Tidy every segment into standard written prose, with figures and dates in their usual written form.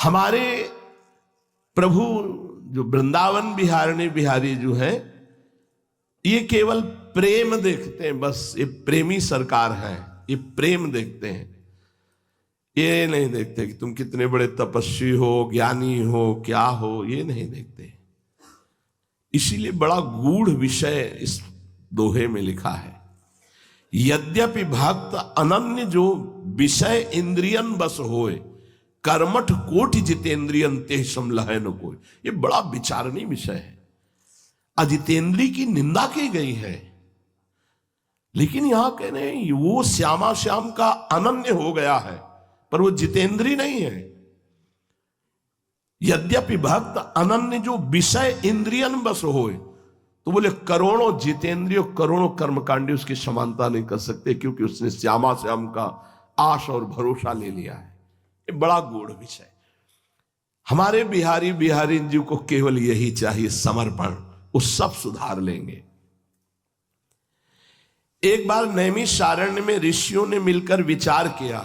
हमारे प्रभु जो वृंदावन बिहारिणी बिहारी जो है, ये केवल प्रेम देखते हैं, बस ये प्रेमी सरकार है, ये प्रेम देखते हैं। ये नहीं देखते कि तुम कितने बड़े तपस्वी हो, ज्ञानी हो, क्या हो, ये नहीं देखते। इसीलिए बड़ा गूढ़ विषय इस दोहे में लिखा है। यद्यपि भक्त अनन्य जो विषय इंद्रियन बस होए, कर्मठ कोटि जितेंद्रियन ते समलह न कोई। ये बड़ा विचारणीय विषय है। अजितेंद्री की निंदा की गई है, लेकिन यहां कह रहे हैं वो श्यामा श्याम का अनन्य हो गया है, पर वो जितेंद्री नहीं है। यद्यपि भक्त अनन्य जो विषय इंद्रियन बस होए, तो बोले करोड़ों जितेंद्रियों, करोड़ों कर्मकांडी उसकी समानता नहीं कर सकते, क्योंकि उसने श्यामा श्याम का आश और भरोसा ले लिया है। ये बड़ा गूढ़ विषय। हमारे बिहारी बिहारी जी को केवल यही चाहिए, समर्पण, वो सब सुधार लेंगे। एक बार नैमिषारण्य में ऋषियों ने मिलकर विचार किया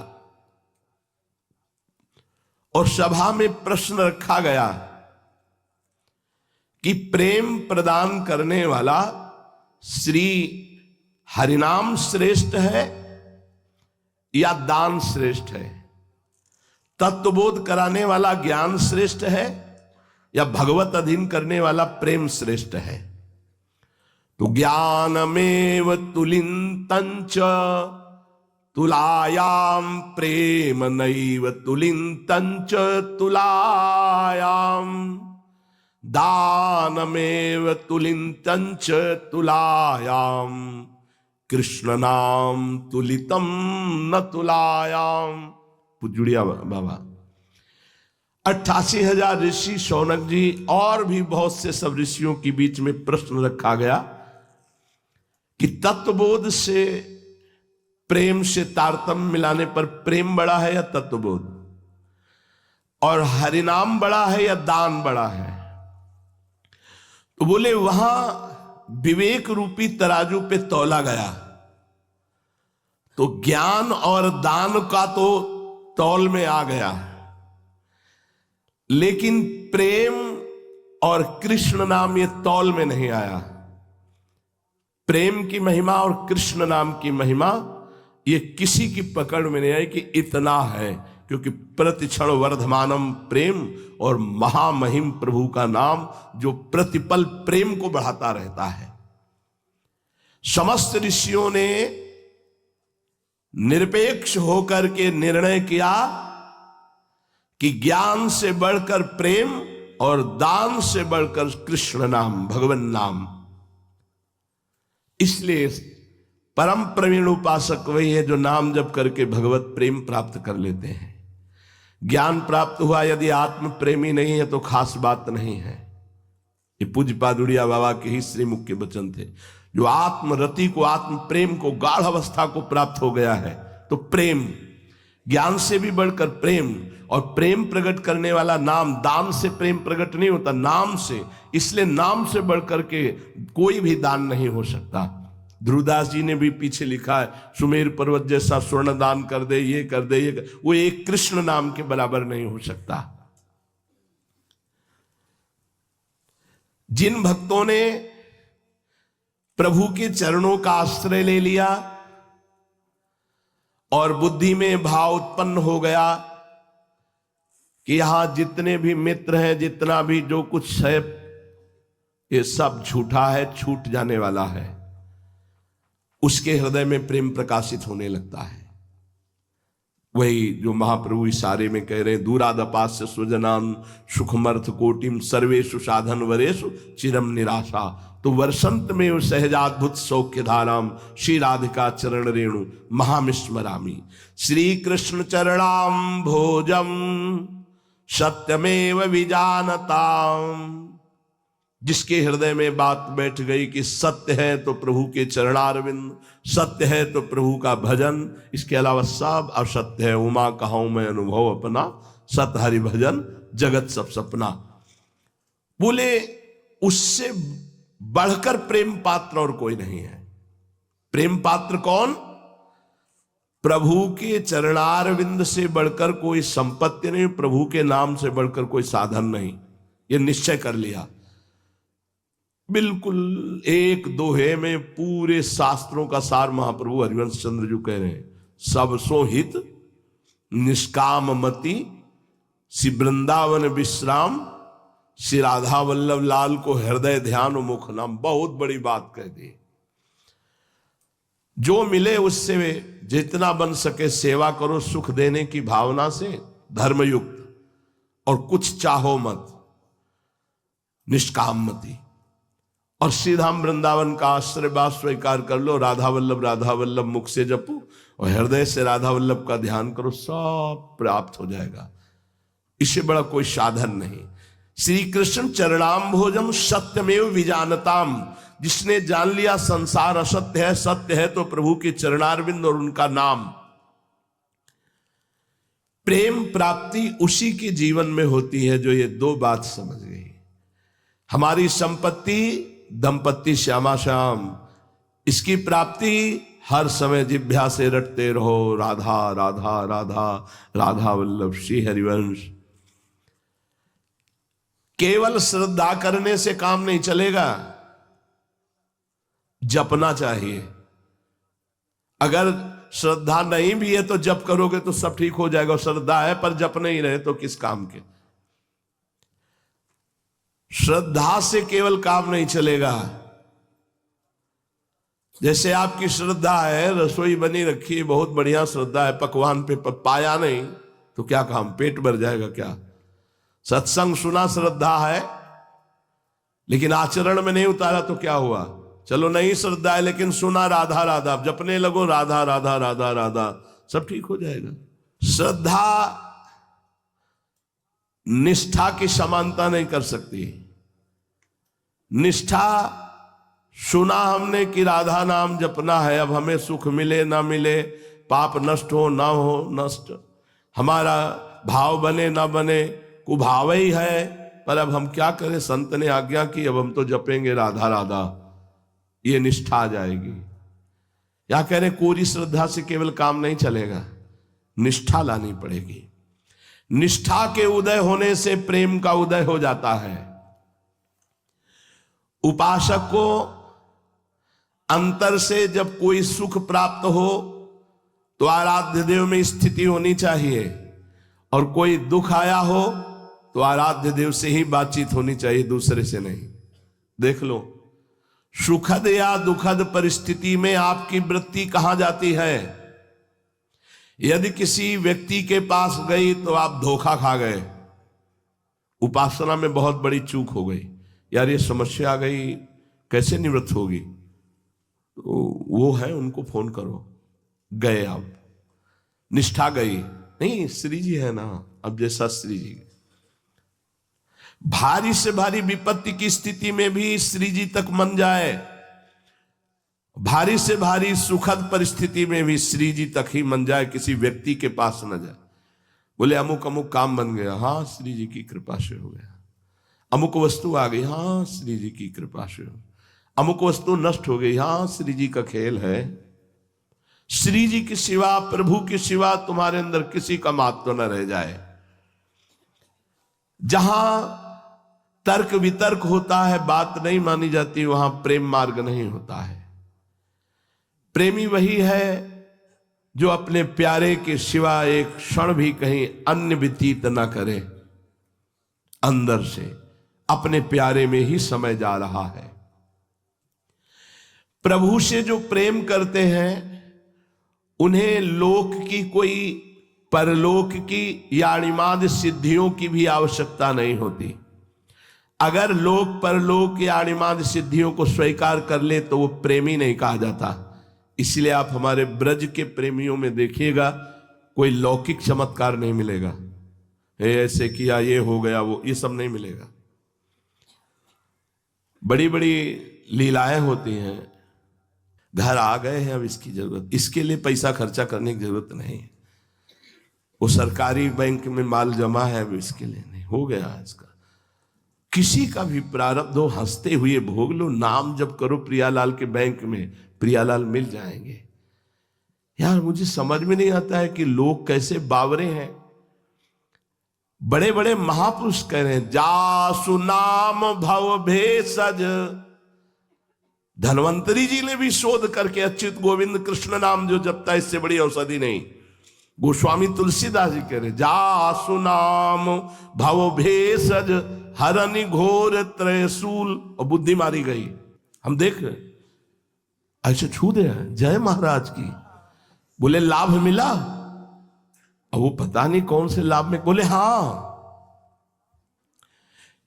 और सभा में प्रश्न रखा गया कि प्रेम प्रदान करने वाला श्री हरिनाम श्रेष्ठ है या दान श्रेष्ठ है? तत्वबोध कराने वाला ज्ञान श्रेष्ठ है या भगवत अधीन करने वाला प्रेम श्रेष्ठ है? तो ज्ञानमेव तुलिंतंच तुलायाम प्रेम नैव तुलिंतंच तुलायाम दानमेव तुलिंतंच तुलायाम कृष्ण नाम तुलितम न तुलायाम। पुजुड़िया बाबा। 88,000 ऋषि, शौनक जी और भी बहुत से सब ऋषियों के बीच में प्रश्न रखा गया कि तत्वबोध से प्रेम से तारतम्य मिलाने पर प्रेम बड़ा है या तत्वबोध, और हरिनाम बड़ा है या दान बड़ा है? तो बोले वहां विवेक रूपी तराजू पे तौला गया तो ज्ञान और दान का तो तौल में आ गया, लेकिन प्रेम और कृष्ण नाम ये तौल में नहीं आया। प्रेम की महिमा और कृष्ण नाम की महिमा ये किसी की पकड़ में नहीं आई कि इतना है, क्योंकि प्रतिक्षण वर्धमानम प्रेम और महामहिम प्रभु का नाम जो प्रतिपल प्रेम को बढ़ाता रहता है। समस्त ऋषियों ने निरपेक्ष होकर के निर्णय किया कि ज्ञान से बढ़कर प्रेम और दान से बढ़कर कृष्ण नाम, भगवान नाम। इसलिए परम प्रवीण उपासक वही है जो नाम जप करके भगवत प्रेम प्राप्त कर लेते हैं। ज्ञान प्राप्त हुआ, यदि आत्म प्रेमी नहीं है तो खास बात नहीं है। ये पूज्य पादुड़िया बाबा के ही श्रीमुख के वचन थे। जो आत्मरति को, आत्म प्रेम को, गाढ़ अवस्था को प्राप्त हो गया है, तो प्रेम, ज्ञान से भी बढ़कर प्रेम, और प्रेम प्रकट करने वाला नाम। दान से प्रेम प्रकट नहीं होता, नाम से। इसलिए नाम से बढ़कर के कोई भी दान नहीं हो सकता। ध्रुवदास जी ने भी पीछे लिखा है, सुमेर पर्वत जैसा स्वर्ण दान कर दे, ये कर दे, ये कर, वो एक कृष्ण नाम के बराबर नहीं हो सकता। जिन भक्तों ने प्रभु के चरणों का आश्रय ले लिया और बुद्धि में भाव उत्पन्न हो गया कि यहां जितने भी मित्र हैं, जितना भी जो कुछ है, ये सब झूठा है, छूट जाने वाला है, उसके हृदय में प्रेम प्रकाशित होने लगता है। वही जो महाप्रभु इशारे में कह रहे हैं, दूरादपास्य स्वजनान सुखमर्थ कोटिम सर्वेषु साधन वरेषु चिरम निराशा। तो वर्षंत में सहजाद्भुत सौख्य धाराम श्री राधिका चरण रेणु महामिस्मरामी। श्री कृष्ण चरणाम भोजम सत्यमेव विजानताम। जिसके हृदय में बात बैठ गई कि सत्य है तो प्रभु के चरणारविंद, सत्य है तो प्रभु का भजन, इसके अलावा सब असत्य है। उमा कहूं मैं अनुभव अपना, सत हरि भजन जगत सब सपना। बोले उससे बढ़कर प्रेम पात्र और कोई नहीं है। प्रेम पात्र कौन? प्रभु के चरणारविंद से बढ़कर कोई संपत्ति नहीं, प्रभु के नाम से बढ़कर कोई साधन नहीं, ये निश्चय कर लिया। बिल्कुल एक दोहे में पूरे शास्त्रों का सार महाप्रभु हरिवंश चंद्र जी कह रहे हैं। सब सो हित निष्काम मति, श्री वृंदावन विश्राम, श्री राधा वल्लभ लाल को हृदय ध्यान मुख नाम। बहुत बड़ी बात कह दी। जो मिले उससे जितना बन सके सेवा करो, सुख देने की भावना से धर्मयुक्त, और कुछ चाहो मत, निष्काम मति, और सीधाम वृंदावन का आश्रयवास स्वीकार कर लो। राधा वल्लभ मुख से जपो और हृदय से राधा वल्लभ का ध्यान करो, सब प्राप्त हो जाएगा। इससे बड़ा कोई साधन नहीं। श्री कृष्ण चरणाम्भोजम सत्यमेव विजानताम। जिसने जान लिया संसार असत्य है, सत्य है तो प्रभु के चरणारविंद और उनका नाम। प्रेम प्राप्ति उसी के जीवन में होती है जो ये दो बात समझ गई। हमारी संपत्ति दंपत्ति श्यामा श्याम, इसकी प्राप्ति हर समय जिह्वा से रटते रहो, राधा राधा राधा राधा वल्लभ श्री हरिवंश। केवल श्रद्धा करने से काम नहीं चलेगा, जपना चाहिए। अगर श्रद्धा नहीं भी है तो जप करोगे तो सब ठीक हो जाएगा। श्रद्धा है पर जप नहीं रहे तो किस काम के। श्रद्धा से केवल काम नहीं चलेगा। जैसे आपकी श्रद्धा है, रसोई बनी रखी है, बहुत बढ़िया श्रद्धा है, पकवान पे पाया नहीं तो क्या काम, पेट भर जाएगा क्या। सत्संग सुना श्रद्धा है, लेकिन आचरण में नहीं उतारा तो क्या हुआ। चलो नहीं श्रद्धा है लेकिन सुना राधा राधा, जपने लगो राधा राधा राधा राधा, सब ठीक हो जाएगा। श्रद्धा निष्ठा की समानता नहीं कर सकती। निष्ठा सुना हमने कि राधा नाम जपना है, अब हमें सुख मिले ना मिले, पाप नष्ट हो ना हो नष्ट, हमारा भाव बने ना बने, कुभाव ही है, पर अब हम क्या करें, संत ने आज्ञा की, अब हम तो जपेंगे राधा राधा, ये निष्ठा आ जाएगी। या कह रहे कोरी श्रद्धा से केवल काम नहीं चलेगा, निष्ठा लानी पड़ेगी। निष्ठा के उदय होने से प्रेम का उदय हो जाता है। उपासक को अंतर से जब कोई सुख प्राप्त हो तो आराध्य देव में स्थिति होनी चाहिए, और कोई दुख आया हो तो आराध्य देव से ही बातचीत होनी चाहिए, दूसरे से नहीं। देख लो, सुखद या दुखद परिस्थिति में आपकी वृत्ति कहां जाती है। यदि किसी व्यक्ति के पास गई तो आप धोखा खा गए, उपासना में बहुत बड़ी चूक हो गई, यार ये समस्या आ गई, कैसे निवृत्त होगी, तो वो है उनको फोन करो, गए आप, निष्ठा गई नहीं, श्री जी है ना, अब जैसा श्री जी। भारी से भारी विपत्ति की स्थिति में भी श्री जी तक मन जाए, भारी से भारी सुखद परिस्थिति में भी श्री जी तक ही मन जाए, किसी व्यक्ति के पास न जाए। बोले अमुक अमुक काम बन गया, हाँ श्री जी की कृपा से हो गया। अमुक वस्तु आ गई, हाँ श्री जी की कृपा से हो। अमुक वस्तु नष्ट हो गई, हाँ श्री जी का खेल है। श्री जी के सिवा, प्रभु के सिवा तुम्हारे अंदर किसी का महत्व न रह जाए। जहां तर्क वितर्क होता है, बात नहीं मानी जाती, वहां प्रेम मार्ग नहीं होता है। प्रेमी वही है जो अपने प्यारे के सिवा एक क्षण भी कहीं अन्य व्यतीत न करे, अंदर से अपने प्यारे में ही समय जा रहा है। प्रभु से जो प्रेम करते हैं उन्हें लोक की कोई परलोक की या अणिमाद सिद्धियों की भी आवश्यकता नहीं होती। अगर लोक परलोक या अणिमाद सिद्धियों को स्वीकार कर ले तो वो प्रेमी नहीं कहा जाता। इसलिए आप हमारे ब्रज के प्रेमियों में देखिएगा, कोई लौकिक चमत्कार नहीं मिलेगा, ऐसे किया ये हो गया वो, ये सब नहीं मिलेगा। बड़ी बड़ी लीलाएं होती हैं, घर आ गए हैं, अब इसकी जरूरत, इसके लिए पैसा खर्चा करने की जरूरत नहीं। वो सरकारी बैंक में माल जमा है, अब इसके लिए नहीं, हो गया इसका। किसी का भी प्रारब्ध हो, हंसते हुए भोग लो, नाम जब करो प्रियालाल के बैंक में, प्रियालाल मिल जाएंगे। यार मुझे समझ में नहीं आता है कि लोग कैसे बावरे हैं। बड़े बड़े महापुरुष कह रहे हैं, जासु नाम भव भेषज। धन्वंतरी जी ने भी शोध करके अच्युत गोविंद कृष्ण नाम जो जपता है इससे बड़ी औषधि नहीं। गोस्वामी तुलसीदास जी कह रहे, जासु नाम भव भेषज हरनि घोर त्रयशूल। और बुद्धि मारी गई। हम देख रहे ऐसे छू दे जय महाराज की। बोले लाभ मिला? और वो पता नहीं कौन से लाभ में बोले हां।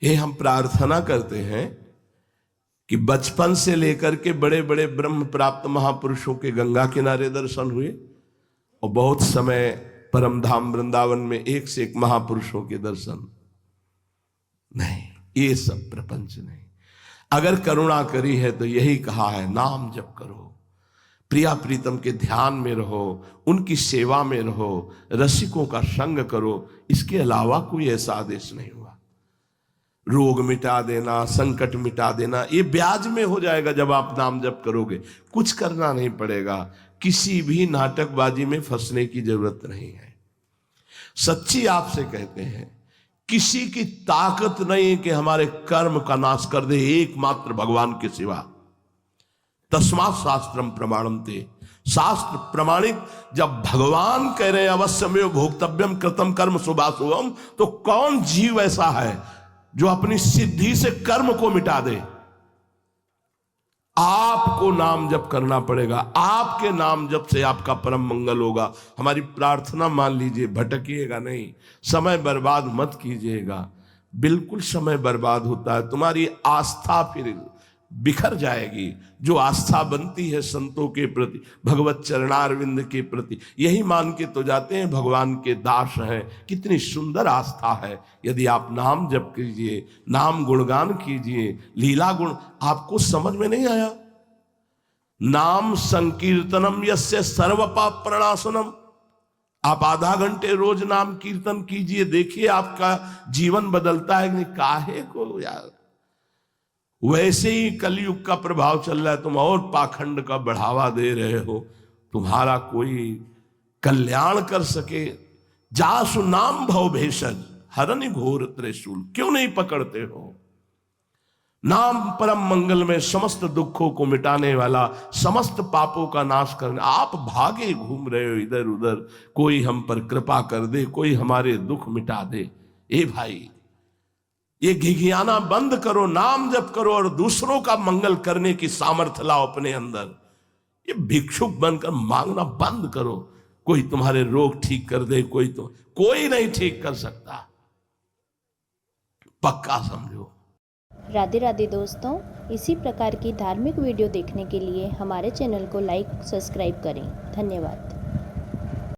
ये हम प्रार्थना करते हैं कि बचपन से लेकर के बड़े बड़े ब्रह्म प्राप्त महापुरुषों के गंगा किनारे दर्शन हुए और बहुत समय परम धाम वृंदावन में एक से एक महापुरुषों के दर्शन नहीं। ये सब प्रपंच नहीं। अगर करुणा करी है तो यही कहा है, नाम जप करो, प्रिया प्रीतम के ध्यान में रहो, उनकी सेवा में रहो, रसिकों का संग करो। इसके अलावा कोई ऐसा आदेश नहीं हुआ। रोग मिटा देना, संकट मिटा देना, ये ब्याज में हो जाएगा जब आप नाम जप करोगे। कुछ करना नहीं पड़ेगा। किसी भी नाटकबाजी में फंसने की जरूरत नहीं है। सच्ची आपसे कहते हैं, किसी की ताकत नहीं कि हमारे कर्म का नाश कर दे, एकमात्र भगवान के सिवा। तस्मात् शास्त्रम प्रमाणन्ते। शास्त्र प्रमाणित जब भगवान कह रहे हैं अवश्यमेव भोक्तव्यम कृतम कर्म शुभाशुभम, तो कौन जीव ऐसा है जो अपनी सिद्धि से कर्म को मिटा दे? आपको नाम जप करना पड़ेगा। आपके नाम जप से आपका परम मंगल होगा। हमारी प्रार्थना मान लीजिए, भटकिएगा नहीं, समय बर्बाद मत कीजिएगा। बिल्कुल समय बर्बाद होता है, तुम्हारी आस्था फिर बिखर जाएगी। जो आस्था बनती है संतों के प्रति, भगवत चरणारविंद के प्रति, यही मान के तो जाते हैं भगवान के दास हैं। कितनी सुंदर आस्था है। यदि आप नाम जप कीजिए, नाम गुणगान कीजिए, लीला गुण। आपको समझ में नहीं आया? नाम संकीर्तनम यस्य सर्व पाप प्रणाशनम। आप आधा घंटे रोज नाम कीर्तन कीजिए, देखिए आपका जीवन बदलता है कि नहीं। काहे को यार, वैसे ही कलयुग का प्रभाव चल रहा है, तुम और पाखंड का बढ़ावा दे रहे हो। तुम्हारा कोई कल्याण कर सके। जासु नाम भव भेषज हरनि घोर त्रिशूल। क्यों नहीं पकड़ते हो? नाम परम मंगल में समस्त दुखों को मिटाने वाला, समस्त पापों का नाश करने। आप भागे घूम रहे हो इधर उधर, कोई हम पर कृपा कर दे, कोई हमारे दुख मिटा दे। ए भाई, ये घिघियाना बंद करो, नाम जप करो और दूसरों का मंगल करने की सामर्थ्य लाओ अपने अंदर। ये भिक्षुक बनकर मांगना बंद करो। कोई तुम्हारे रोग ठीक कर दे, कोई नहीं ठीक कर सकता, पक्का समझो। राधे राधे दोस्तों, इसी प्रकार की धार्मिक वीडियो देखने के लिए हमारे चैनल को लाइक सब्सक्राइब करें। धन्यवाद।